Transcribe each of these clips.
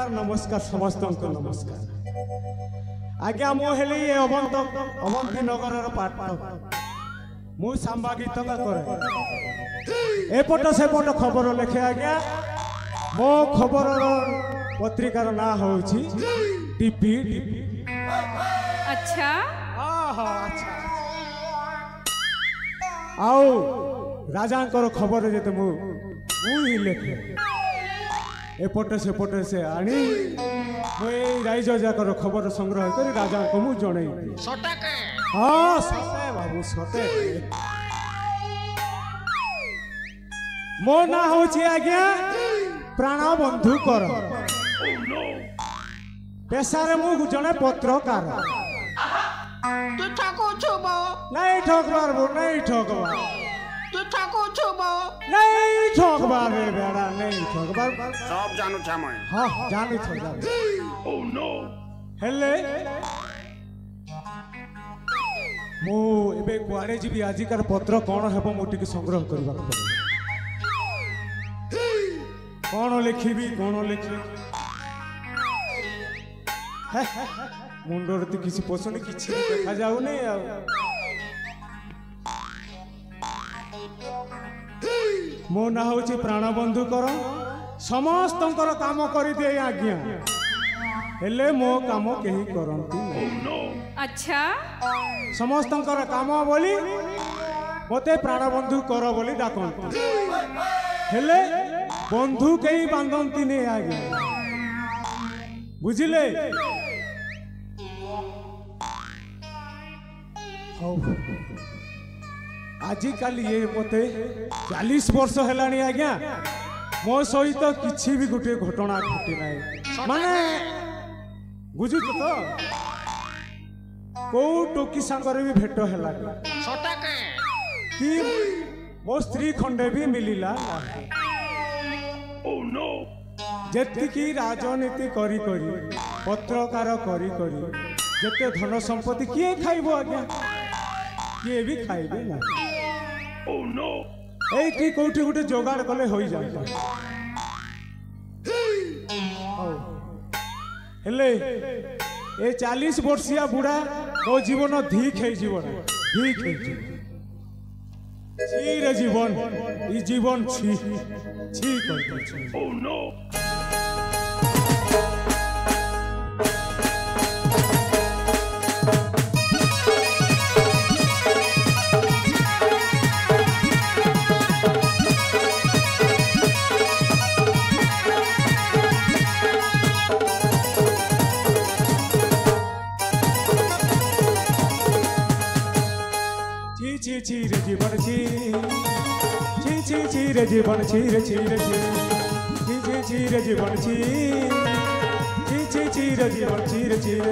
नमस्कार समस्त को नमस्कार आज्ञा मु हेली अवंती नगर पाठ मु सांबा गीत करे एपट सेपट खबर लिखे आज्ञा मो खबर पत्रिकार ना होची टीपी अच्छा अच्छा आओ राजा खबर जेते मु ही लिखे एपटे सेपटे से आनी राइज जाकर खबर संग्रह कर राजा को मु जन हाँ सते बाबू सते मो ना होची आज्ञा प्राणबंधु कर पेशारे मु जने पत्रकार तू ठाको छुबो नहीं ठोकबार बो नहीं ठोकबार तू ठाको छुबो नहीं ठोकबार रे बेड़ा नहीं ठोकबार सब जानू छ मैं हां जानी छ जानी ओह नो हेले मो एबे कुआरे जीबी आजिकार पत्र कोन हेबो मोटी के संग्रह करबा कोन लिखिबी कोन लिखि मुंडर तो किसी पोषण किसी देखा जाऊ नहीं मो ना हूँ प्राणबंधु कर समस्त काम कर दे आज्ञा हेले मो काम कहीं करती अच्छा समस्त काम बोली मते प्राणबंधु कर बोली डाकती हेले बंधु कहीं बांधती नहीं आज्ञा बुझिले आजिकल ये मते 40 वर्ष हेलानी आज्ञा मो सहित किछि भी गोटे घटना घटी ना माने बुझु तो को टोकी सांगर भी भेट हेला कि मो स्त्री खंडे भी मिलिला ओह नो जेति की राजनीति करी करी पत्रकार करी करी जेते धन संपत्ति किए खाइबो आज्ञा किए भी खाइबे ना ओह नो एठी कोठी गुटे जोगाड़ कले होई जाता हेले ए 40 वर्षिया बुढ़ा मो जीवन धीक है जीवन धीक है छी रे जीवन ई जीवन छी छी कर ओह नो चीर जीवन चीर जीवन चीर चीर चीर जीवन चीर जीवन चीर चीर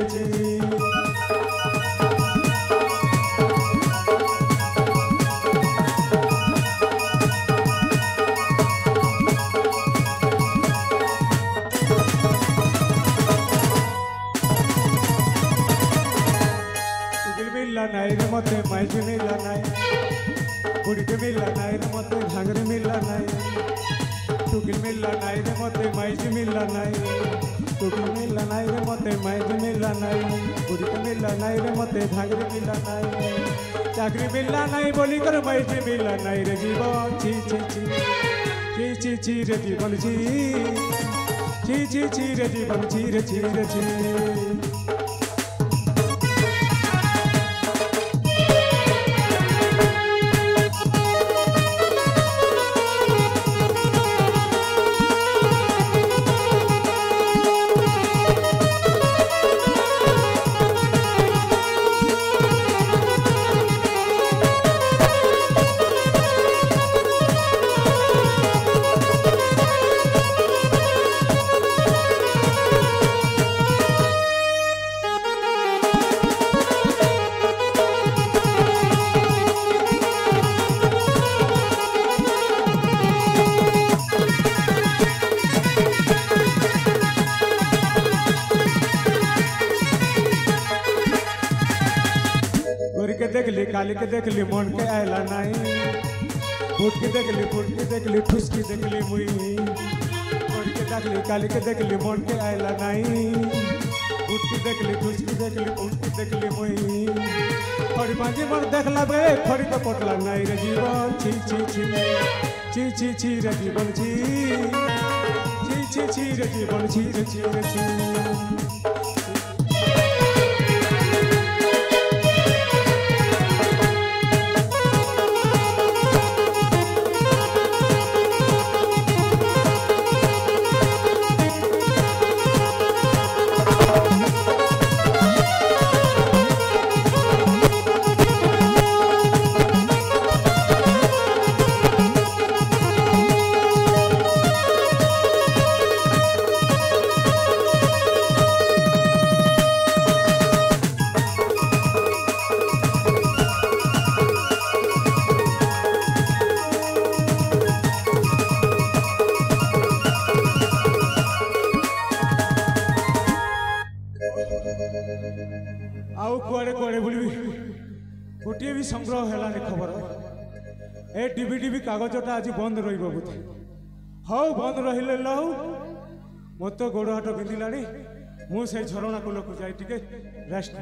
नाई रे मते माइज मिला नाई बुढ़ी के मिला नाई रे मते घांगरे मिला नाई टुकिल मिला नाई रे मते माइज मिला नाई टुकिल मिला नाई रे मते माइज मिला नाई बुढ़ी के मिला नाई रे मते घांगरे मिला नाई चाकरी मिला नाई बोली कर माइज मिला नाई रे जीवन ची ची ची ची ची रे जीवन ची रे जीवन ची रे ची देखली काली के देखली मन के आयला नहीं फुट के देखली ठुस की देखली मुई चाकली काली के देखली मन के आयला नहीं गुटकी देखली खुशकी देखली पुटकी देखली मुई खड़ी मांझी मन देखला बे खड़ी तो पटला नहीं रे जीवन छी छी छी छी छी छी रे जीवन छी छी छी छी रे जीवन छी रे छी रे छी आउ कुआड़े कुआड़े बुलबी गोटे भी संग्रह है खबर ए डीवीडी कागजटा आज बंद रही हौ बंद रही लहु मत गोड़ हाथ बिंधिला मुझे झरणा कूल को जाए टिके रेस्ट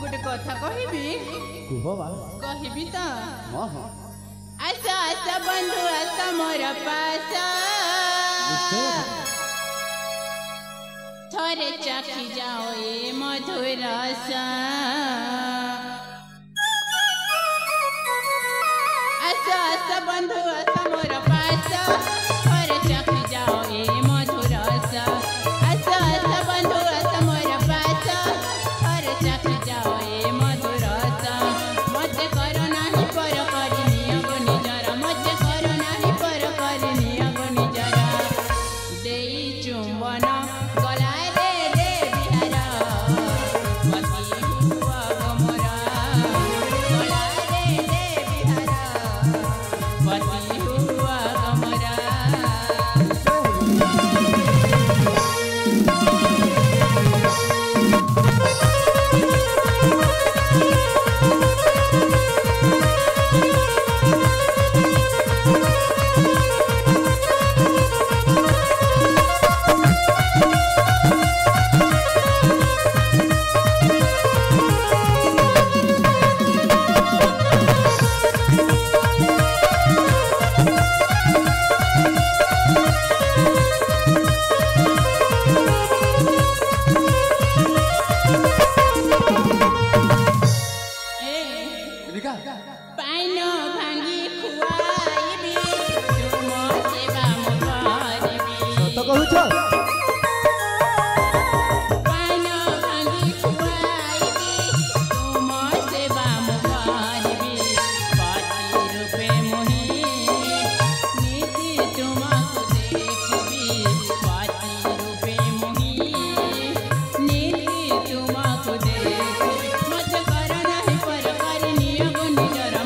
गोटे कथा कहबी तो आशा आशा बंधु आशा मोर पास थोरे चाखी जाओ ए मधुर रसा आशा आशा बंधु आशा मोर पास थोरे चाखी जाओ ए मधुर रसा आशा आशा बंधु आशा मोर पास थोरे चाखी जाओ ए मधुर रसा मत करो नाही पर करनी अगो निजरा मत करो नाही पर करनी अगो निजरा देई चुंबन गला रे दे बिहारा मती हुआ गमरा गला रे दे बिहारा मती हुआ गमरा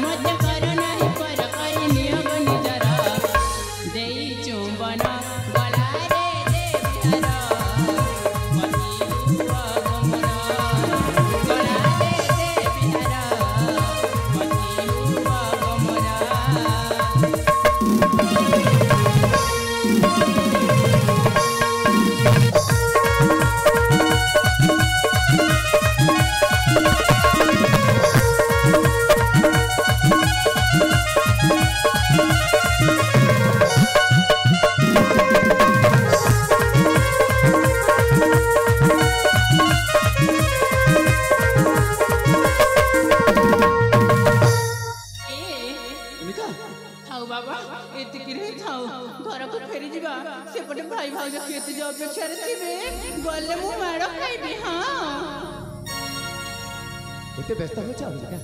मत करो एते व्यस्त हो जाओ का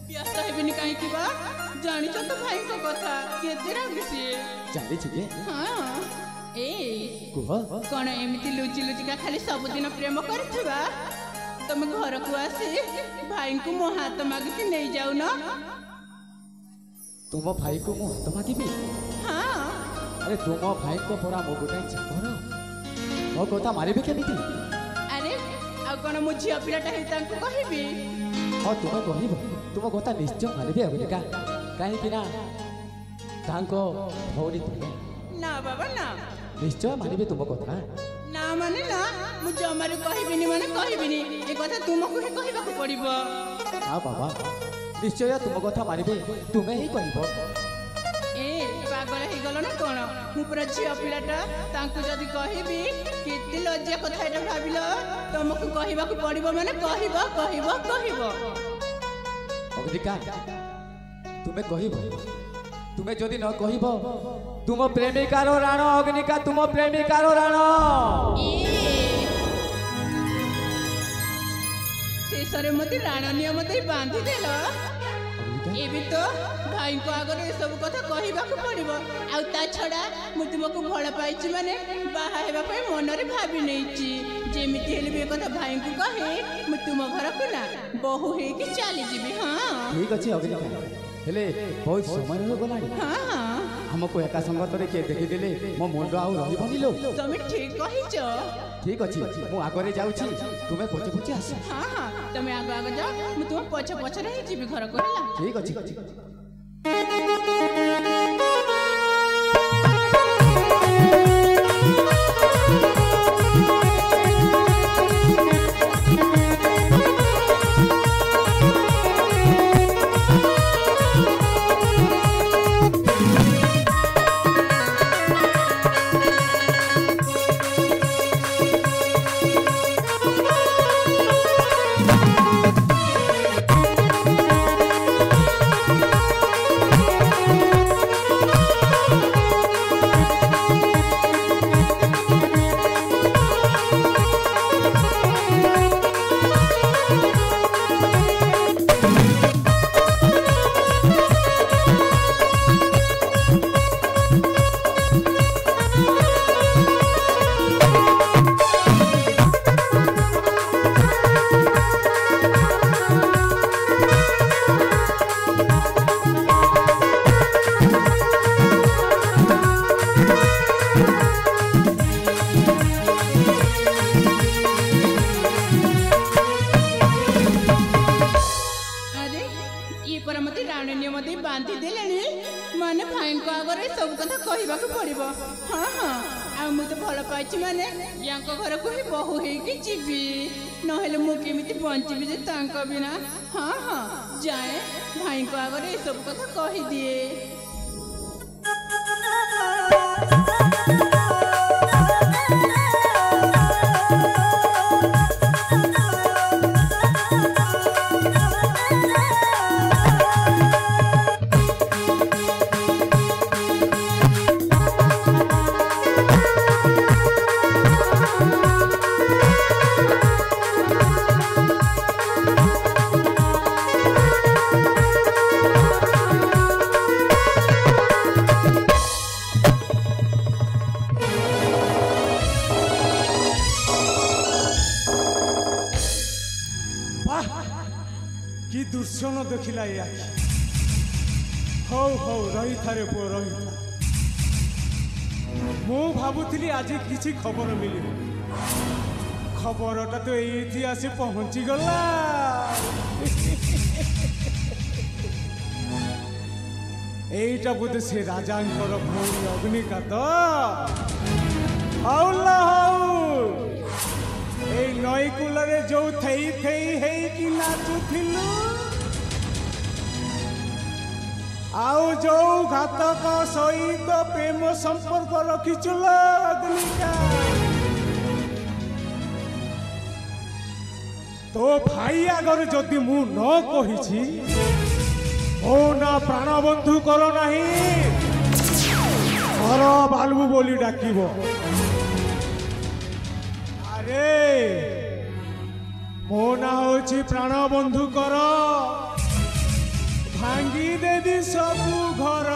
व्यस्त हेबिनी काहे की बा जानि छ तो भाई को कथा केते रागी से जानि छी के हां ए कुह कोन एमिति लुचि लुचि का खाली सब दिन प्रेम करथिबा तुम घर को आसी भाई को मो हाथ मागिति नहीं जाऊ न तुम भाई को मो हाथ मागिबी हां अरे तुम भाई को पूरा मो गोटा चाकर मो कथा मारिबे केमिति अरे आ कोन मो झिया पिलाटा हे तांको कहिबी हां तुम कहिबो तुम कथा निश्चय मारिबे अगलिका काहे कि ना तांको भौरी तुम ना बाबा ना निश्चय मानिबे तुम कथा ना माने ना मु जमारे कहिबिनी माने कहिबिनी ए कथा तुमको ही कहबा को पड़िबो हां बाबा निश्चय तुम कथा मानिबे तुमे ही कहबो ए पागल हे गलो ना कोन मु पूरा झिया पिलाटा तांको जदी कहिबी केते लज्जा कथा एटा भाबिलो तुमको कहबा को पड़िबो माने कहबो अगलिका तुमे कहबो तुमे जदि न कहबो तुम प्रेमिकार राण अग्निका तुम प्रेमिकार राण शेषरे मते राण नियम दे बांधी देलो ए भी तो भाई को आगर ए सब कथा कहबा को पड़िबो आ ता छडा मु तुमको भल पाइछि माने बाहा हेबा पय मन रे भाबी नैछि जेमिति हेले बे कथा भाई को कहे मु तुम घर को ना बहु हे कि चली जीबी हां ठीक अछि अग्निका हेले बहुत समय हो गलानी हां हमको एका संगत रे के देखि देले मो मुंड आउ रहि बनिलो तुम ठीक कहिछ ठीक अछि मु आगरे जाउछि तुमे पछे पछे आस हां तुम आगे जाओ मु तुम पछे पछे रही जीबी घर को हला ठीक अछि घर को ही बहु है कि जीवी नहेले मु केमिति बंचिबी जे तांका बिना हां जाए भाई को आगे ये सब कथा कहि दिए दुर्शन देखला हौ हौ रही था रे पुओ रही था मु भाबुथली आज किसी खबर मिली खबरटा तो ये आसी पहुंची गला एटा बोधे से राजांकर भौरी अग्निका तो हौला हौ ए नई कूलरे जो थई थई है कि नाचुथिलु आउ जो घातक सहित प्रेम संपर्क रखिचुल अग्निका तो भाई आगर जदि मु न कहिछि ओ ना प्राण बंधु करो नहीं घर बालू बोली डाकिबो अरे मो ना होची प्राण बंधु कर भांगी देवी सबू घर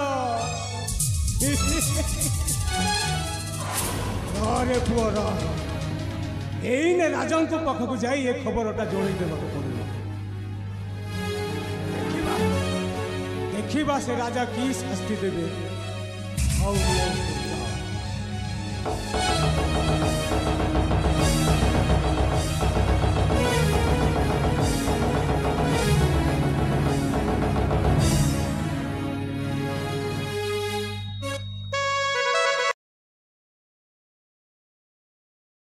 रे पुअर एने राजा पाखक जाई ए खबरटा जणई देबाक पड़िबो देखिबा से राजा की शास्ति देबे।